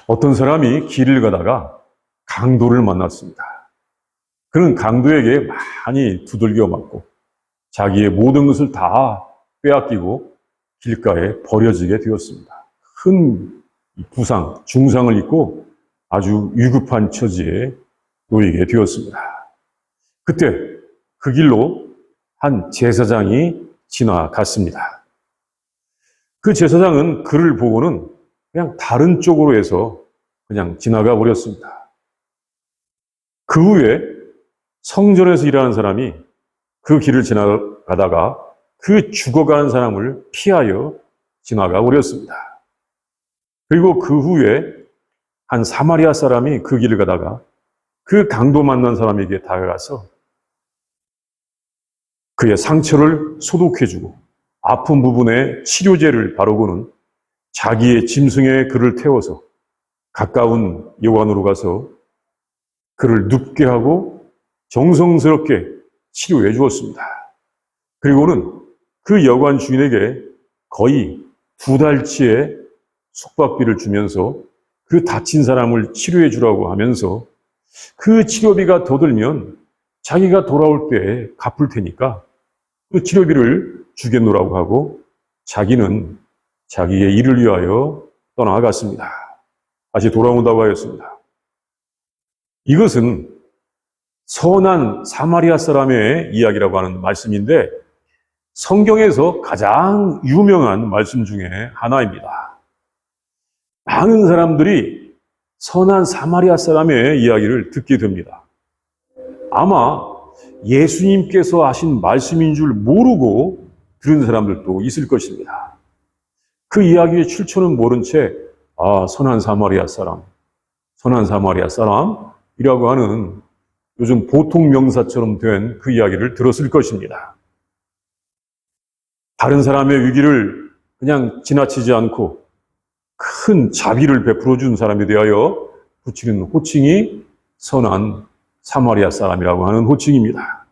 어떤 사람이 길을 가다가 강도를 만났습니다. 그는 강도에게 많이 두들겨 맞고 자기의 모든 것을 다 빼앗기고 길가에 버려지게 되었습니다. 큰 부상, 중상을 입고 아주 위급한 처지에 놓이게 되었습니다. 그때 그 길로 한 제사장이 지나갔습니다. 그 제사장은 그를 보고는 그냥 다른 쪽으로 해서 그냥 지나가 버렸습니다. 그 후에 성전에서 일하는 사람이 그 길을 지나가다가 그 죽어가는 사람을 피하여 지나가 버렸습니다. 그리고 그 후에 한 사마리아 사람이 그 길을 가다가 그 강도 만난 사람에게 다가가서 그의 상처를 소독해주고 아픈 부분에 치료제를 바르고는 자기의 짐승에 그를 태워서 가까운 여관으로 가서 그를 눕게 하고 정성스럽게 치료해 주었습니다. 그리고는 그 여관 주인에게 거의 2달치의 숙박비를 주면서 그 다친 사람을 치료해 주라고 하면서 그 치료비가 더 들면 자기가 돌아올 때 갚을 테니까 그 치료비를 주겠노라고 하고 자기는 자기의 일을 위하여 떠나갔습니다. 다시 돌아온다고 하였습니다. 이것은 선한 사마리아 사람의 이야기라고 하는 말씀인데 성경에서 가장 유명한 말씀 중에 하나입니다. 많은 사람들이 선한 사마리아 사람의 이야기를 듣게 됩니다. 아마 예수님께서 하신 말씀인 줄 모르고 들은 사람들도 있을 것입니다. 그 이야기의 출처는 모른 채 선한 사마리아 사람, 선한 사마리아 사람이라고 하는 요즘 보통 명사처럼 된 그 이야기를 들었을 것입니다. 다른 사람의 위기를 그냥 지나치지 않고 큰 자비를 베풀어 준 사람에 대하여 붙이는 호칭이 선한 사마리아 사람이라고 하는 호칭입니다.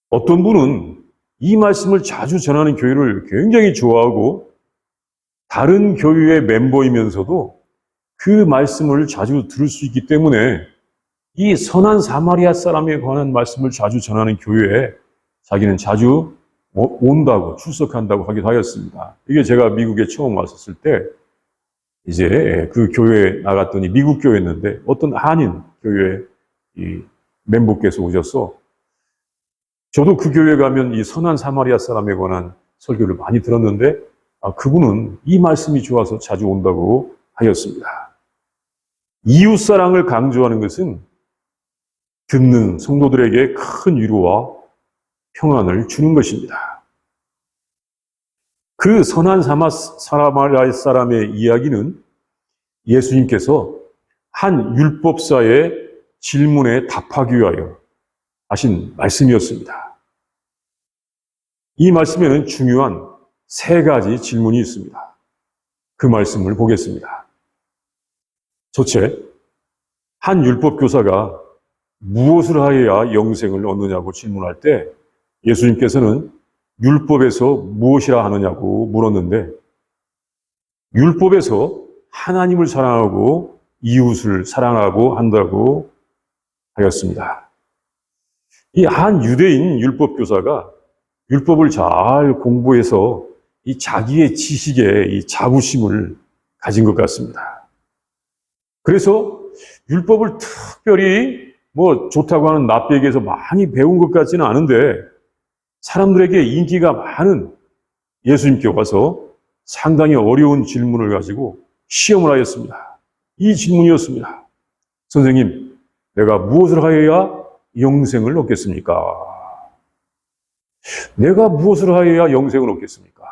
어떤 분은 이 말씀을 자주 전하는 교회를 굉장히 좋아하고 다른 교회의 멤버이면서도 그 말씀을 자주 들을 수 있기 때문에 이 선한 사마리아 사람에 관한 말씀을 자주 전하는 교회에 자기는 자주 온다고 출석한다고 하기도 하였습니다. 이게 제가 미국에 처음 왔었을 때 이제 그 교회에 나갔더니 미국 교회였는데 어떤 한인 교회 이 멤버께서 오셔서 저도 그 교회 가면 이 선한 사마리아 사람에 관한 설교를 많이 들었는데 그분은 이 말씀이 좋아서 자주 온다고 하였습니다. 이웃사랑을 강조하는 것은 듣는 성도들에게 큰 위로와 평안을 주는 것입니다. 그 선한 사마리아 사람의 이야기는 예수님께서 한 율법사의 질문에 답하기 위하여 하신 말씀이었습니다. 이 말씀에는 중요한 3가지 질문이 있습니다. 그 말씀을 보겠습니다. 첫째, 한 율법교사가 무엇을 하여야 영생을 얻느냐고 질문할 때 예수님께서는 율법에서 무엇이라 하느냐고 물었는데 율법에서 하나님을 사랑하고 이웃을 사랑하고 한다고 하였습니다. 이 한 유대인 율법교사가 율법을 잘 공부해서 이 자기의 지식에 이 자부심을 가진 것 같습니다. 그래서 율법을 특별히 좋다고 하는 나비에게서 많이 배운 것 같지는 않은데 사람들에게 인기가 많은 예수님께 와서 상당히 어려운 질문을 가지고 시험을 하였습니다. 이 질문이었습니다. 선생님, 내가 무엇을 하여야 영생을 얻겠습니까? 내가 무엇을 하여야 영생을 얻겠습니까?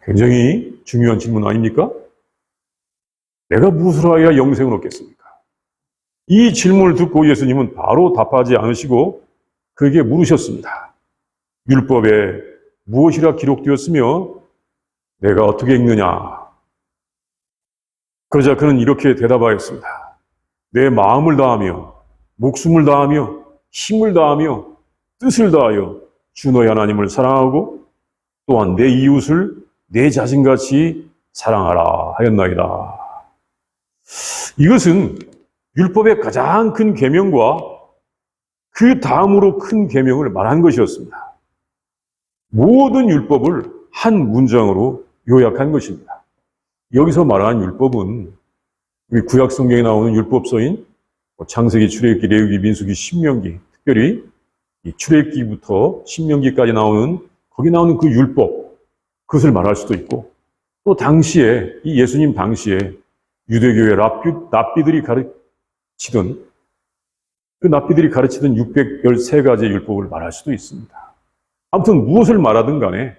굉장히 중요한 질문 아닙니까? 내가 무엇을 하여야 영생을 얻겠습니까? 이 질문을 듣고 예수님은 바로 답하지 않으시고 그에게 물으셨습니다. 율법에 무엇이라 기록되었으며 내가 어떻게 읽느냐? 그러자 그는 이렇게 대답하였습니다. 내 마음을 다하며 목숨을 다하며 힘을 다하며 뜻을 다하여 주 너희 하나님을 사랑하고 또한 내 이웃을 내 자신같이 사랑하라 하였나이다. 이것은 율법의 가장 큰 계명과 그 다음으로 큰 계명을 말한 것이었습니다. 모든 율법을 한 문장으로 요약한 것입니다. 여기서 말하는 율법은 우리 구약 성경에 나오는 율법서인 창세기, 출애굽기, 레위기, 민수기, 신명기, 특별히 이 출애굽기부터 신명기까지 나오는 거기 나오는 그 율법, 그것을 말할 수도 있고, 또 당시에 이 예수님 당시에 유대교의 랍비들이 가르치던 그 랍비들이 가르치던 613가지의 율법을 말할 수도 있습니다. 아무튼 무엇을 말하든 간에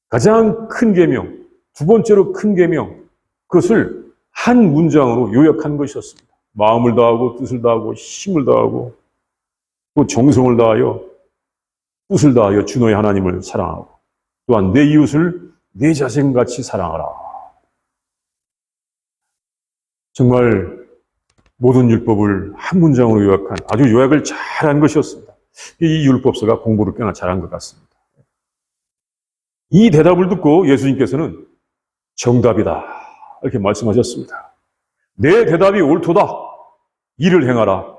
가장 큰 계명, 두 번째로 큰 계명, 그것을 한 문장으로 요약한 것이었습니다. 마음을 다하고 뜻을 다하고 힘을 다하고 또 정성을 다하여 뜻을 다하여 주 너의 하나님을 사랑하고 또한 내 이웃을 내 자신같이 사랑하라. 정말 모든 율법을 한 문장으로 요약한 아주 요약을 잘한 것이었습니다. 이 율법서가 공부를 꽤나 잘한 것 같습니다. 이 대답을 듣고 예수님께서는 정답이다 이렇게 말씀하셨습니다. 내 대답이 옳도다. 이를 행하라.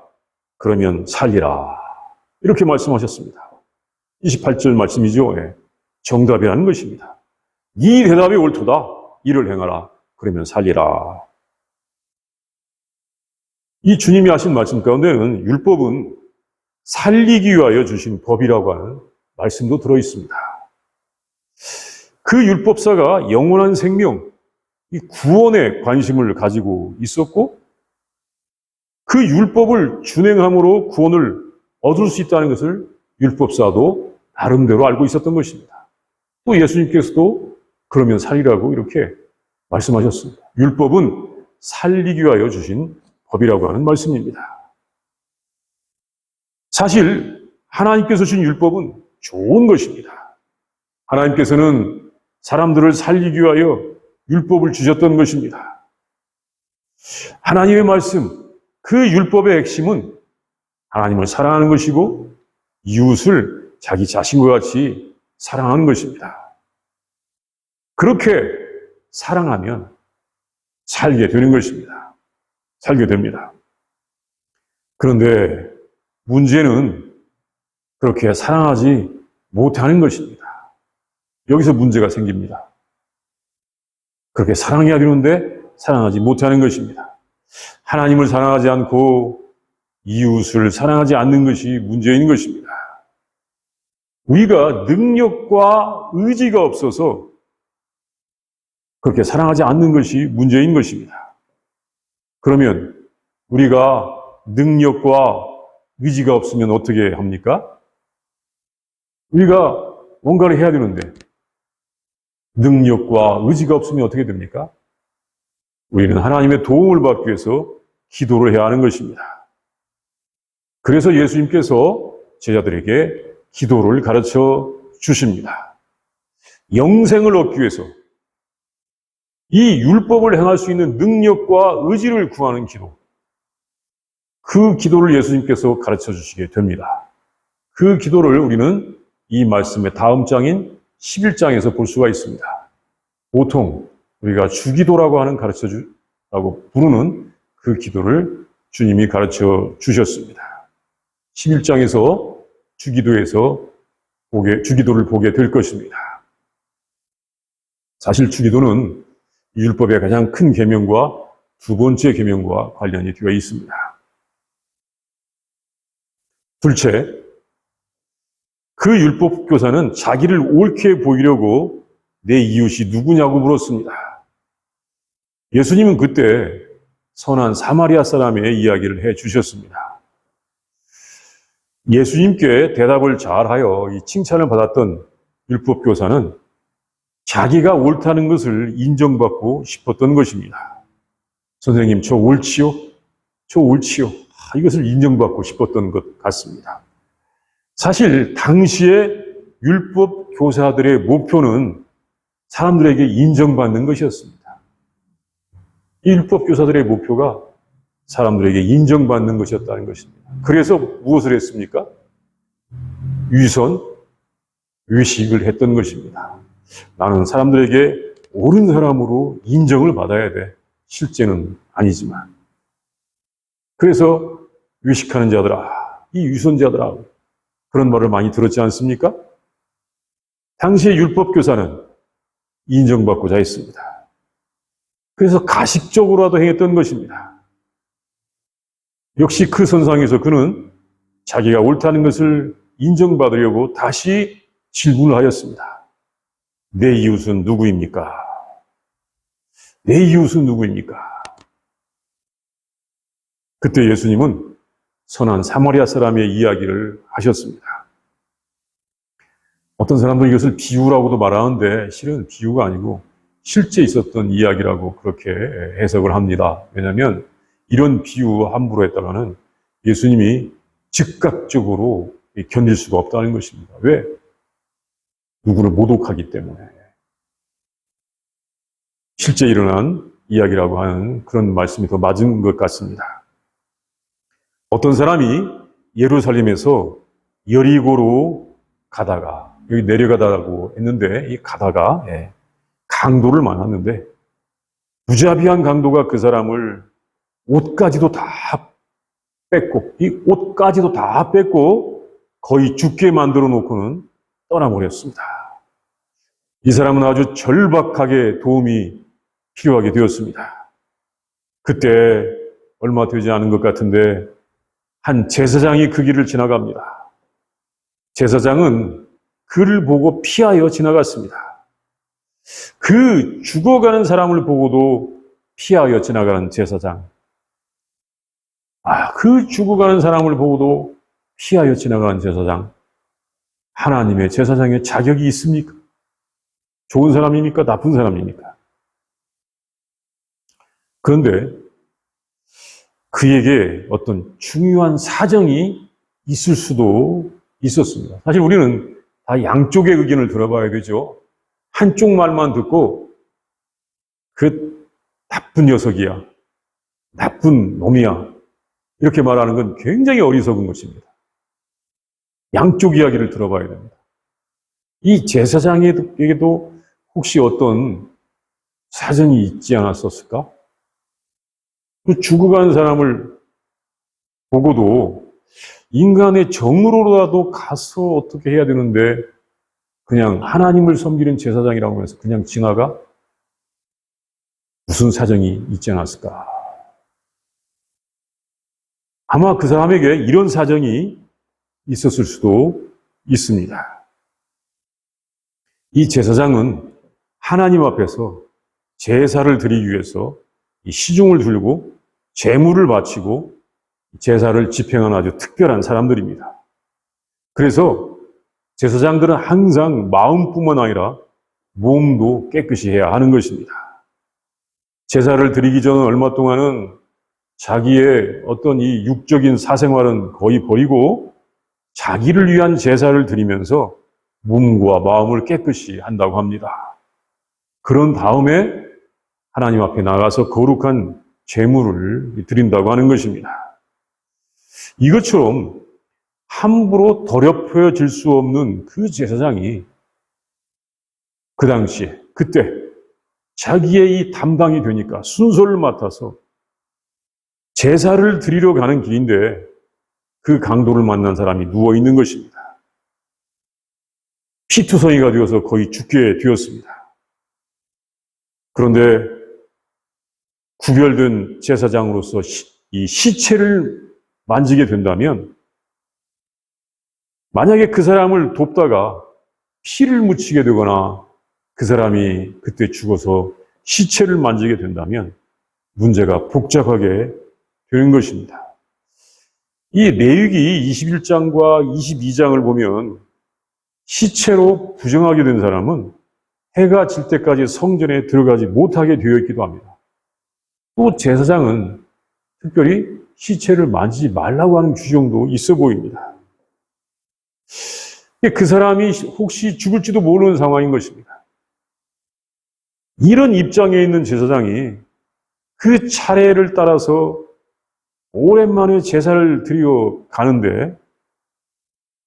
그러면 살리라. 이렇게 말씀하셨습니다. 28절 말씀이죠. 예. 정답이라는 것입니다. 이 대답이 옳도다. 이를 행하라. 그러면 살리라. 이 주님이 하신 말씀 가운데는 율법은 살리기 위하여 주신 법이라고 하는 말씀도 들어있습니다. 그 율법사가 영원한 생명, 이 구원에 관심을 가지고 있었고 그 율법을 준행함으로 구원을 얻을 수 있다는 것을 율법사도 나름대로 알고 있었던 것입니다. 또 예수님께서도 그러면 살리라고 이렇게 말씀하셨습니다. 율법은 살리기 위하여 주신 법이라고 하는 말씀입니다. 사실 하나님께서 주신 율법은 좋은 것입니다. 하나님께서는 사람들을 살리기 위하여 율법을 주셨던 것입니다. 하나님의 말씀, 그 율법의 핵심은 하나님을 사랑하는 것이고 이웃을 자기 자신과 같이 사랑하는 것입니다. 그렇게 사랑하면 살게 되는 것입니다. 살게 됩니다. 그런데 문제는 그렇게 사랑하지 못하는 것입니다. 여기서 문제가 생깁니다. 그렇게 사랑해야 되는데 사랑하지 못하는 것입니다. 하나님을 사랑하지 않고 이웃을 사랑하지 않는 것이 문제인 것입니다. 우리가 능력과 의지가 없어서 그렇게 사랑하지 않는 것이 문제인 것입니다. 그러면 우리가 능력과 의지가 없으면 어떻게 합니까? 우리가 뭔가를 해야 되는데 능력과 의지가 없으면 어떻게 됩니까? 우리는 하나님의 도움을 받기 위해서 기도를 해야 하는 것입니다. 그래서 예수님께서 제자들에게 기도를 가르쳐 주십니다. 영생을 얻기 위해서 이 율법을 행할 수 있는 능력과 의지를 구하는 기도, 그 기도를 예수님께서 가르쳐 주시게 됩니다. 그 기도를 우리는 이 말씀의 다음 장인 11장에서 볼 수가 있습니다. 보통 우리가 주기도라고 하는 가르쳐주라고 부르는 그 기도를 주님이 가르쳐 주셨습니다. 11장에서 주기도에서 주기도를 보게 될 것입니다. 사실 주기도는 율법의 가장 큰 계명과 두 번째 계명과 관련이 되어 있습니다. 둘째, 그 율법 교사는 자기를 옳게 보이려고 내 이웃이 누구냐고 물었습니다. 예수님은 그때 선한 사마리아 사람의 이야기를 해 주셨습니다. 예수님께 대답을 잘하여 이 칭찬을 받았던 율법 교사는 자기가 옳다는 것을 인정받고 싶었던 것입니다. 선생님, 저 옳지요? 저 옳지요? 이것을 인정받고 싶었던 것 같습니다. 사실 당시의 율법 교사들의 목표는 사람들에게 인정받는 것이었습니다. 이 율법 교사들의 목표가 사람들에게 인정받는 것이었다는 것입니다. 그래서 무엇을 했습니까? 위선, 외식을 했던 것입니다. 나는 사람들에게 옳은 사람으로 인정을 받아야 돼. 실제는 아니지만. 그래서 외식하는 자들아, 이 유선자들아, 그런 말을 많이 들었지 않습니까? 당시의 율법교사는 인정받고자 했습니다. 그래서 가식적으로라도 행했던 것입니다. 역시 그 선상에서 그는 자기가 옳다는 것을 인정받으려고 다시 질문을 하였습니다. 내 이웃은 누구입니까? 내 이웃은 누구입니까? 그때 예수님은 선한 사마리아 사람의 이야기를 하셨습니다. 어떤 사람들은 이것을 비유라고도 말하는데 실은 비유가 아니고 실제 있었던 이야기라고 그렇게 해석을 합니다. 왜냐하면 이런 비유 함부로 했다가는 예수님이 즉각적으로 견딜 수가 없다는 것입니다. 왜? 누구를 모독하기 때문에. 실제 일어난 이야기라고 하는 그런 말씀이 더 맞은 것 같습니다. 어떤 사람이 예루살렘에서 여리고로 가다가 여기 내려가다고 했는데 이 가다가 강도를 만났는데 무자비한 강도가 그 사람을 옷까지도 다 뺏고 이 옷까지도 다 뺏고 거의 죽게 만들어 놓고는 떠나버렸습니다. 이 사람은 아주 절박하게 도움이 필요하게 되었습니다. 그때 얼마 되지 않은 것 같은데 한 제사장이 그 길을 지나갑니다. 제사장은 그를 보고 피하여 지나갔습니다. 그 죽어가는 사람을 보고도 피하여 지나가는 제사장. 그 죽어가는 사람을 보고도 피하여 지나가는 제사장. 하나님의 제사장의 자격이 있습니까? 좋은 사람입니까? 나쁜 사람입니까? 그런데 그에게 어떤 중요한 사정이 있을 수도 있었습니다. 사실 우리는 다 양쪽의 의견을 들어봐야 되죠. 한쪽 말만 듣고 그 나쁜 녀석이야, 나쁜 놈이야 이렇게 말하는 건 굉장히 어리석은 것입니다. 양쪽 이야기를 들어봐야 됩니다. 이 제사장에게도 혹시 어떤 사정이 있지 않았었을까? 그 죽어가는 사람을 보고도 인간의 정으로라도 가서 어떻게 해야 되는데 그냥 하나님을 섬기는 제사장이라고 해서 그냥 지나가? 무슨 사정이 있지 않았을까? 아마 그 사람에게 이런 사정이 있었을 수도 있습니다. 이 제사장은 하나님 앞에서 제사를 드리기 위해서 이 시중을 들고 제물을 바치고 제사를 집행하는 아주 특별한 사람들입니다. 그래서 제사장들은 항상 마음뿐만 아니라 몸도 깨끗이 해야 하는 것입니다. 제사를 드리기 전 얼마 동안은 자기의 어떤 이 육적인 사생활은 거의 버리고 자기를 위한 제사를 드리면서 몸과 마음을 깨끗이 한다고 합니다. 그런 다음에 하나님 앞에 나가서 거룩한 제물을 드린다고 하는 것입니다. 이것처럼 함부로 더럽혀질 수 없는 그 제사장이 그 당시에 그때 자기의 이 담당이 되니까 순서를 맡아서 제사를 드리러 가는 길인데 그 강도를 만난 사람이 누워 있는 것입니다. 피투성이가 되어서 거의 죽게 되었습니다. 그런데 구별된 제사장으로서 이 시체를 만지게 된다면 만약에 그 사람을 돕다가 피를 묻히게 되거나 그 사람이 그때 죽어서 시체를 만지게 된다면 문제가 복잡하게 되는 것입니다. 이 레위기 21장과 22장을 보면 시체로 부정하게 된 사람은 해가 질 때까지 성전에 들어가지 못하게 되어 있기도 합니다. 또 제사장은 특별히 시체를 만지지 말라고 하는 규정도 있어 보입니다. 그 사람이 혹시 죽을지도 모르는 상황인 것입니다. 이런 입장에 있는 제사장이 그 차례를 따라서 오랜만에 제사를 드리러 가는데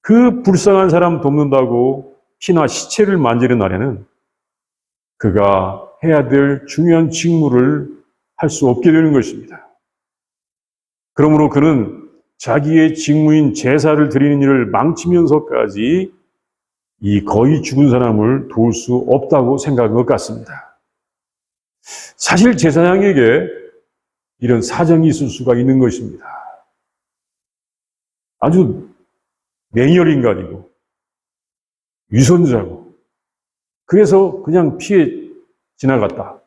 그 불쌍한 사람 돕는다고 피나 시체를 만지는 날에는 그가 해야 될 중요한 직무를 할 수 없게 되는 것입니다. 그러므로 그는 자기의 직무인 제사를 드리는 일을 망치면서까지 이 거의 죽은 사람을 도울 수 없다고 생각한 것 같습니다. 사실 제사장에게 이런 사정이 있을 수가 있는 것입니다. 아주 맹렬 인간이고 위선자고 그래서 그냥 피해 지나갔다.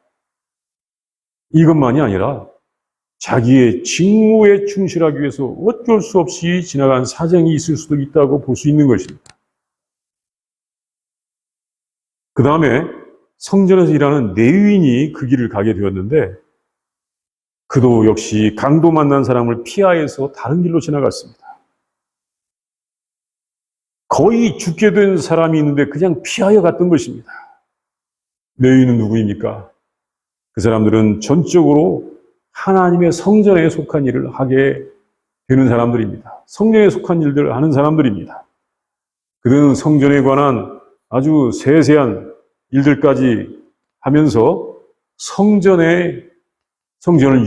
이것만이 아니라 자기의 직무에 충실하기 위해서 어쩔 수 없이 지나간 사정이 있을 수도 있다고 볼 수 있는 것입니다. 그 다음에 성전에서 일하는 레위인이 그 길을 가게 되었는데 그도 역시 강도 만난 사람을 피하여서 다른 길로 지나갔습니다. 거의 죽게 된 사람이 있는데 그냥 피하여 갔던 것입니다. 레위인은 누구입니까? 그 사람들은 전적으로 하나님의 성전에 속한 일을 하게 되는 사람들입니다. 성전에 속한 일들을 하는 사람들입니다. 그들은 성전에 관한 아주 세세한 일들까지 하면서 성전을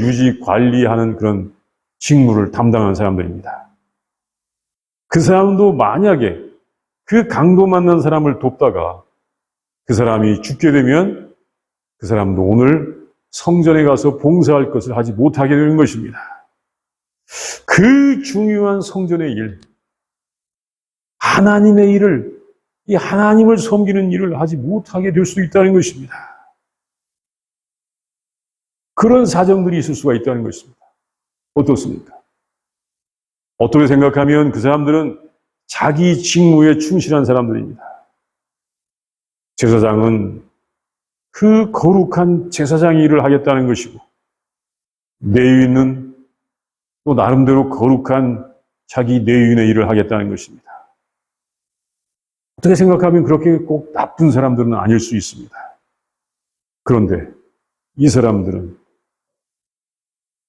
유지 관리하는 그런 직무를 담당하는 사람들입니다. 그 사람도 만약에 그 강도 만난 사람을 돕다가 그 사람이 죽게 되면 그 사람도 오늘 성전에 가서 봉사할 것을 하지 못하게 되는 것입니다. 그 중요한 성전의 일, 하나님의 일을, 이 하나님을 섬기는 일을 하지 못하게 될 수도 있다는 것입니다. 그런 사정들이 있을 수가 있다는 것입니다. 어떻습니까? 어떻게 생각하면 그 사람들은 자기 직무에 충실한 사람들입니다. 제사장은 그 거룩한 제사장 일을 하겠다는 것이고 레위인은 또 나름대로 거룩한 자기 레위인의 일을 하겠다는 것입니다. 어떻게 생각하면 그렇게 꼭 나쁜 사람들은 아닐 수 있습니다. 그런데 이 사람들은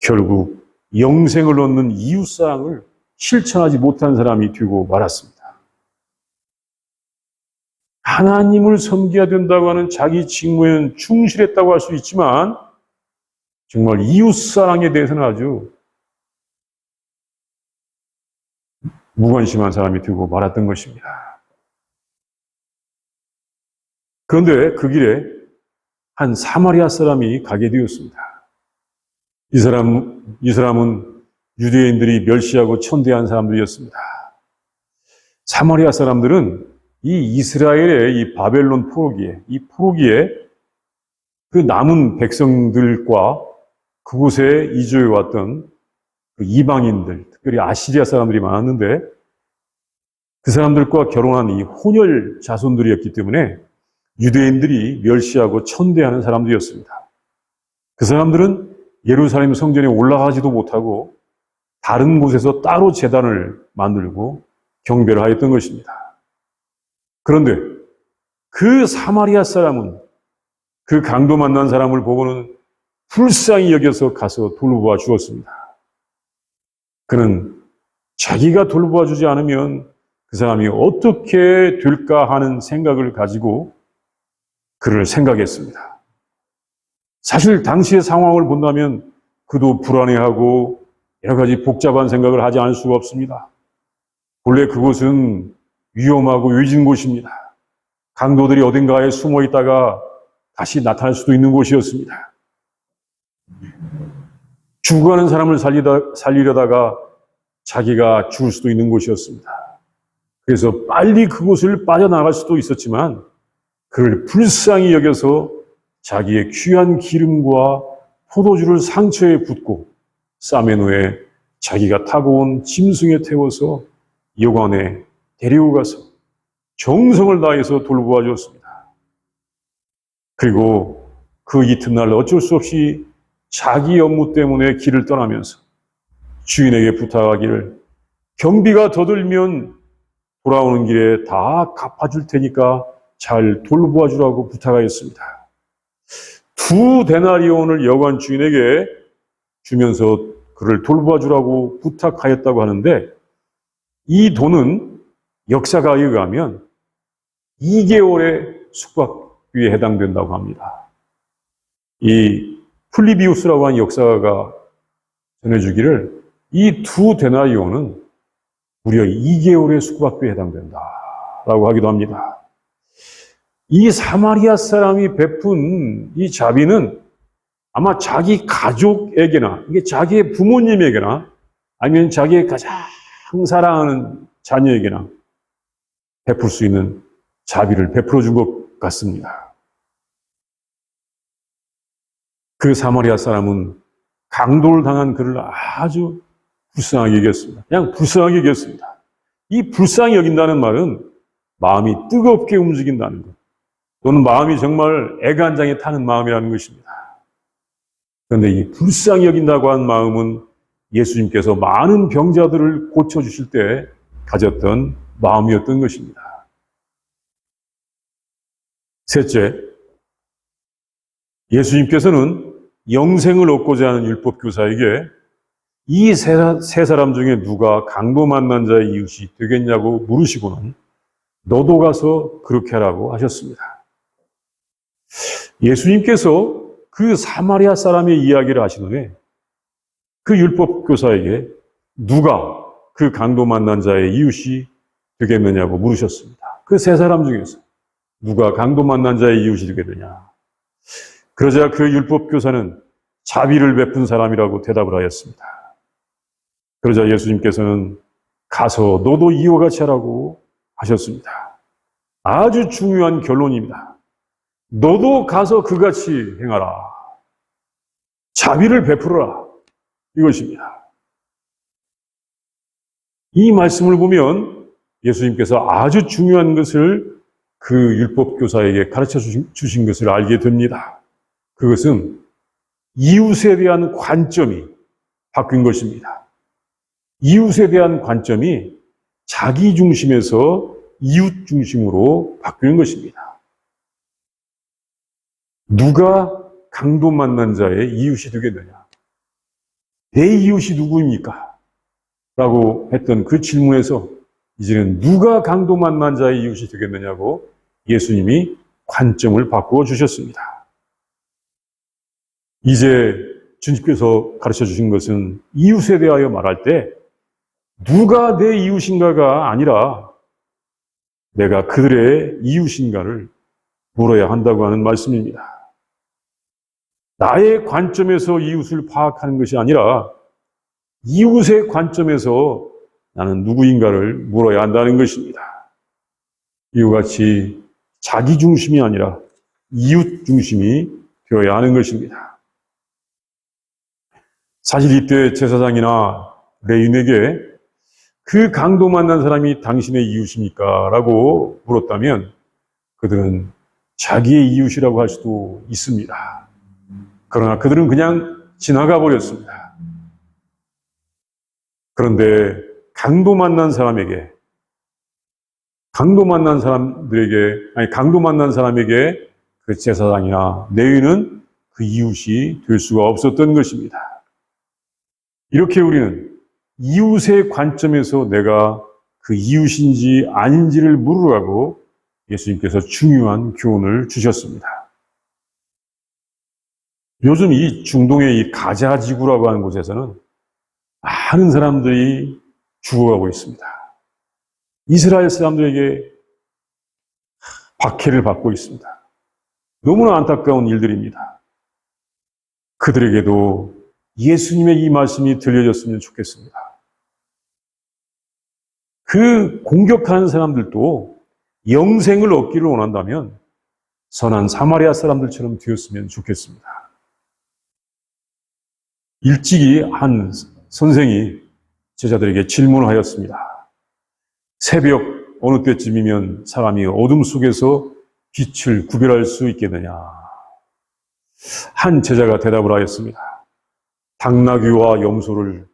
결국 영생을 얻는 이웃사랑을 실천하지 못한 사람이 되고 말았습니다. 하나님을 섬겨야 된다고 하는 자기 직무에는 충실했다고 할 수 있지만 정말 이웃사랑에 대해서는 아주 무관심한 사람이 되고 말았던 것입니다. 그런데 그 길에 한 사마리아 사람이 가게 되었습니다. 이 사람은 유대인들이 멸시하고 천대한 사람들이었습니다. 사마리아 사람들은 이 이스라엘의 이 바벨론 포로기에 그 남은 백성들과 그곳에 이주해 왔던 그 이방인들, 특별히 아시리아 사람들이 많았는데 그 사람들과 결혼한 이 혼혈 자손들이었기 때문에 유대인들이 멸시하고 천대하는 사람들이었습니다. 그 사람들은 예루살렘 성전에 올라가지도 못하고 다른 곳에서 따로 제단을 만들고 경배를 하였던 것입니다. 그런데 그 사마리아 사람은 그 강도 만난 사람을 보고는 불쌍히 여겨서 가서 돌보아 주었습니다. 그는 자기가 돌보아 주지 않으면 그 사람이 어떻게 될까 하는 생각을 가지고 그를 생각했습니다. 사실 당시의 상황을 본다면 그도 불안해하고 여러 가지 복잡한 생각을 하지 않을 수가 없습니다. 본래 그곳은 위험하고 외진 곳입니다. 강도들이 어딘가에 숨어 있다가 다시 나타날 수도 있는 곳이었습니다. 죽어가는 사람을 살리려다가 자기가 죽을 수도 있는 곳이었습니다. 그래서 빨리 그곳을 빠져나갈 수도 있었지만 그를 불쌍히 여겨서 자기의 귀한 기름과 포도주를 상처에 붓고 싸맨 후에 자기가 타고 온 짐승에 태워서 여관에 데리고 가서 정성을 다해서 돌보아 주었습니다. 그리고 그 이튿날 어쩔 수 없이 자기 업무 때문에 길을 떠나면서 주인에게 부탁하기를 경비가 더 들면 돌아오는 길에 다 갚아줄 테니까 잘 돌보아 주라고 부탁하였습니다. 2데나리온을 여관 주인에게 주면서 그를 돌보아 주라고 부탁하였다고 하는데 이 돈은 역사가에 의하면 2개월의 숙박비에 해당된다고 합니다. 이 플리비우스라고 하는 역사가 전해주기를 이 두 데나리온은 무려 2개월의 숙박비에 해당된다라고 하기도 합니다. 이 사마리아 사람이 베푼 이 자비는 아마 자기 가족에게나, 이게 자기의 부모님에게나, 아니면 자기의 가장 사랑하는 자녀에게나 베풀 수 있는 자비를 베풀어 준 것 같습니다. 그 사마리아 사람은 강도를 당한 그를 아주 불쌍하게 여겼습니다. 그냥 불쌍하게 여겼습니다. 이 불쌍히 여긴다는 말은 마음이 뜨겁게 움직인다는 것, 또는 마음이 정말 애간장에 타는 마음이라는 것입니다. 그런데 이 불쌍히 여긴다고 한 마음은 예수님께서 많은 병자들을 고쳐주실 때 가졌던 마음이었던 것입니다. 셋째, 예수님께서는 영생을 얻고자 하는 율법교사에게 이 세 사람 중에 누가 강도 만난 자의 이웃이 되겠냐고 물으시고는 너도 가서 그렇게 하라고 하셨습니다. 예수님께서 그 사마리아 사람의 이야기를 하신 후에 그 율법교사에게 누가 그 강도 만난 자의 이웃이 되겠느냐고 물으셨습니다. 그 세 사람 중에서 누가 강도 만난 자의 이웃이 되겠느냐. 그러자 그 율법교사는 자비를 베푼 사람이라고 대답을 하였습니다. 그러자 예수님께서는 가서 너도 이와 같이 하라고 하셨습니다. 아주 중요한 결론입니다. 너도 가서 그같이 행하라. 자비를 베풀어라. 이것입니다. 이 말씀을 보면 예수님께서 아주 중요한 것을 그 율법교사에게 가르쳐 주신 것을 알게 됩니다. 그것은 이웃에 대한 관점이 바뀐 것입니다. 이웃에 대한 관점이 자기 중심에서 이웃 중심으로 바뀌는 것입니다. 누가 강도 만난 자의 이웃이 되겠느냐? 내 이웃이 누구입니까? 라고 했던 그 질문에서 이제는 누가 강도 만난 자의 이웃이 되겠느냐고 예수님이 관점을 바꾸어 주셨습니다. 이제 주님께서 가르쳐 주신 것은 이웃에 대하여 말할 때 누가 내 이웃인가가 아니라 내가 그들의 이웃인가를 물어야 한다고 하는 말씀입니다. 나의 관점에서 이웃을 파악하는 것이 아니라 이웃의 관점에서 나는 누구인가를 물어야 한다는 것입니다. 이와 같이 자기 중심이 아니라 이웃 중심이 되어야 하는 것입니다. 사실 이때 제사장이나 레위인에게 그 강도 만난 사람이 당신의 이웃입니까? 라고 물었다면 그들은 자기의 이웃이라고 할 수도 있습니다. 그러나 그들은 그냥 지나가 버렸습니다. 그런데 강도 만난 사람에게 그 제사장이나 레위인은 그 이웃이 될 수가 없었던 것입니다. 이렇게 우리는 이웃의 관점에서 내가 그 이웃인지 아닌지를 물으라고 예수님께서 중요한 교훈을 주셨습니다. 요즘 이 중동의 이 가자 지구라고 하는 곳에서는 많은 사람들이 죽어가고 있습니다. 이스라엘 사람들에게 박해를 받고 있습니다. 너무나 안타까운 일들입니다. 그들에게도 예수님의 이 말씀이 들려졌으면 좋겠습니다. 그 공격하는 사람들도 영생을 얻기를 원한다면 선한 사마리아 사람들처럼 되었으면 좋겠습니다. 일찍이 한 선생이 제자들에게 질문을 하였습니다. 새벽 어느 때쯤이면 사람이 어둠 속에서 빛을 구별할 수 있겠느냐? 한 제자가 대답을 하였습니다. 당나귀와 염소를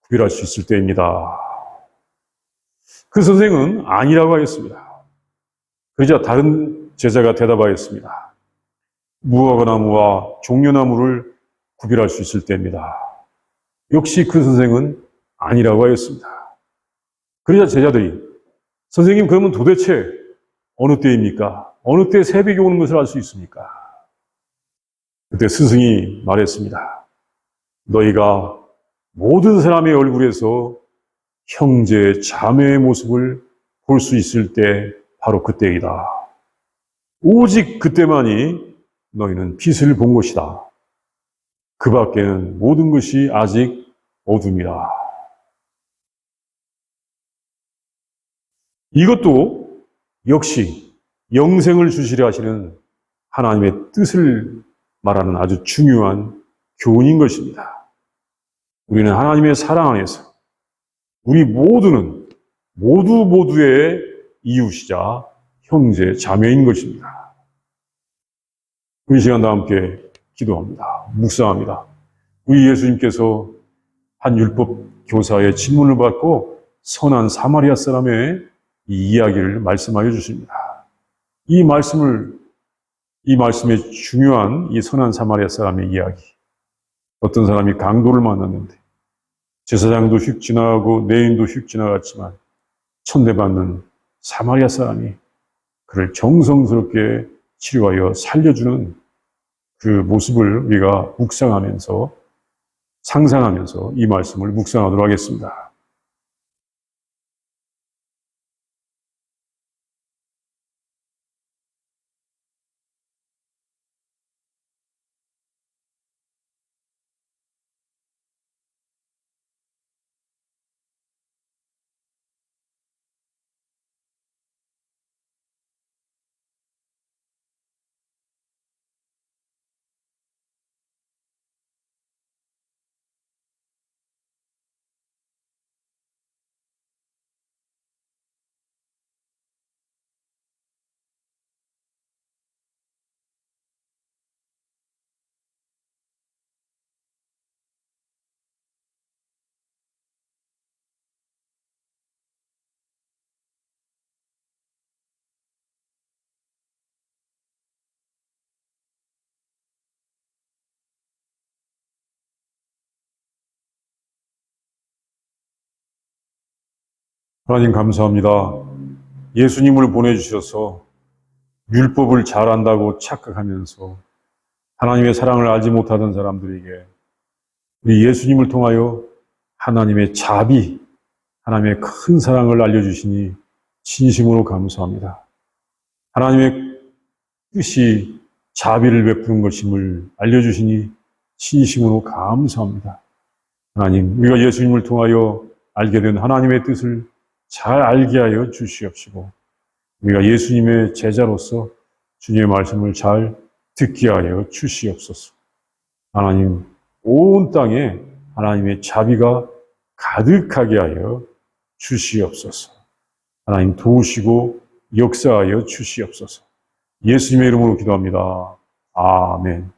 구별할 수 있을 때입니다. 그 선생은 아니라고 하였습니다. 그러자 다른 제자가 대답하였습니다. 무화과나무와 종려나무를 구별할 수 있을 때입니다. 역시 그 선생은 아니라고 하였습니다. 그러자 제자들이 선생님 그러면 도대체 어느 때입니까? 어느 때 새벽이 오는 것을 알 수 있습니까? 그때 스승이 말했습니다. 너희가 모든 사람의 얼굴에서 형제, 자매의 모습을 볼 수 있을 때 바로 그때이다. 오직 그때만이 너희는 빛을 본 것이다. 그 밖에는 모든 것이 아직 어둠이다. 이것도 역시 영생을 주시려 하시는 하나님의 뜻을 말하는 아주 중요한 교훈인 것입니다. 우리는 하나님의 사랑 안에서 우리 모두의 이웃이자 형제, 자매인 것입니다. 이 시간 다 함께 기도합니다. 묵상합니다. 우리 예수님께서 한 율법 교사의 질문을 받고 선한 사마리아 사람의 이 이야기를 말씀하여 주십니다. 이 말씀의 중요한 이 선한 사마리아 사람의 이야기. 어떤 사람이 강도를 만났는데 제사장도 휙 지나가고 레인도 휙 지나갔지만 천대받는 사마리아 사람이 그를 정성스럽게 치료하여 살려주는 그 모습을 우리가 상상하면서 이 말씀을 묵상하도록 하겠습니다. 하나님 감사합니다. 예수님을 보내주셔서 율법을 잘 안다고 착각하면서 하나님의 사랑을 알지 못하던 사람들에게 우리 예수님을 통하여 하나님의 자비, 하나님의 큰 사랑을 알려주시니 진심으로 감사합니다. 하나님의 뜻이 자비를 베푸는 것임을 알려주시니 진심으로 감사합니다. 하나님, 우리가 예수님을 통하여 알게 된 하나님의 뜻을 잘 알게 하여 주시옵시고 우리가 예수님의 제자로서 주님의 말씀을 잘 듣게 하여 주시옵소서. 하나님, 온 땅에 하나님의 자비가 가득하게 하여 주시옵소서. 하나님 도우시고 역사하여 주시옵소서. 예수님의 이름으로 기도합니다. 아멘.